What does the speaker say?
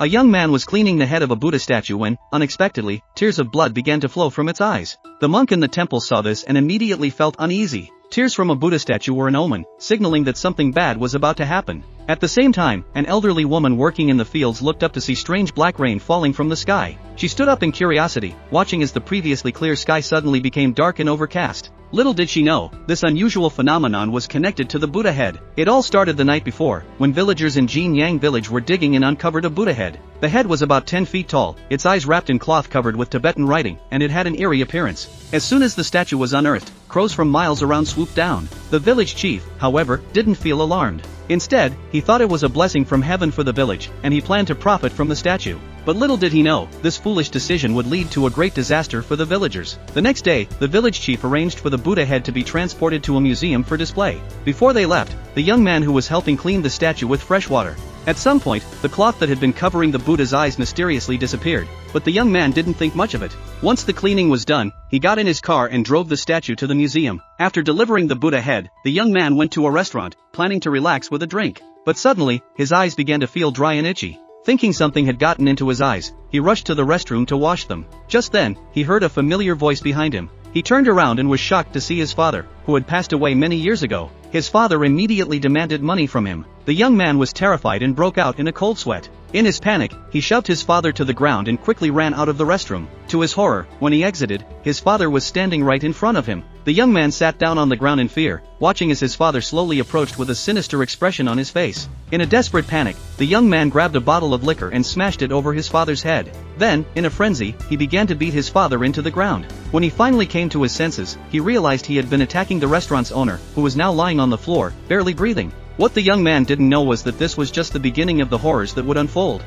A young man was cleaning the head of a Buddha statue when, unexpectedly, tears of blood began to flow from its eyes. The monk in the temple saw this and immediately felt uneasy. Tears from a Buddha statue were an omen, signaling that something bad was about to happen. At the same time, an elderly woman working in the fields looked up to see strange black rain falling from the sky. She stood up in curiosity, watching as the previously clear sky suddenly became dark and overcast. Little did she know, this unusual phenomenon was connected to the Buddha head. It all started the night before, when villagers in Jinyang village were digging and uncovered a Buddha head. The head was about 10 feet tall, its eyes wrapped in cloth covered with Tibetan writing, and it had an eerie appearance. As soon as the statue was unearthed, crows from miles around swooped down. The village chief, however, didn't feel alarmed. Instead, he thought it was a blessing from heaven for the village, and he planned to profit from the statue. But little did he know, this foolish decision would lead to a great disaster for the villagers. The next day, the village chief arranged for the Buddha head to be transported to a museum for display. Before they left, the young man who was helping clean the statue with fresh water. At some point, the cloth that had been covering the Buddha's eyes mysteriously disappeared, but the young man didn't think much of it. Once the cleaning was done, he got in his car and drove the statue to the museum. After delivering the Buddha head, the young man went to a restaurant, planning to relax with a drink. But suddenly, his eyes began to feel dry and itchy. Thinking something had gotten into his eyes, he rushed to the restroom to wash them. Just then, he heard a familiar voice behind him. He turned around and was shocked to see his father, who had passed away many years ago. His father immediately demanded money from him. The young man was terrified and broke out in a cold sweat. In his panic, he shoved his father to the ground and quickly ran out of the restroom. To his horror, when he exited, his father was standing right in front of him. The young man sat down on the ground in fear, watching as his father slowly approached with a sinister expression on his face. In a desperate panic, the young man grabbed a bottle of liquor and smashed it over his father's head. Then, in a frenzy, he began to beat his father into the ground. When he finally came to his senses, he realized he had been attacking the restaurant's owner, who was now lying on the floor, barely breathing. What the young man didn't know was that this was just the beginning of the horrors that would unfold.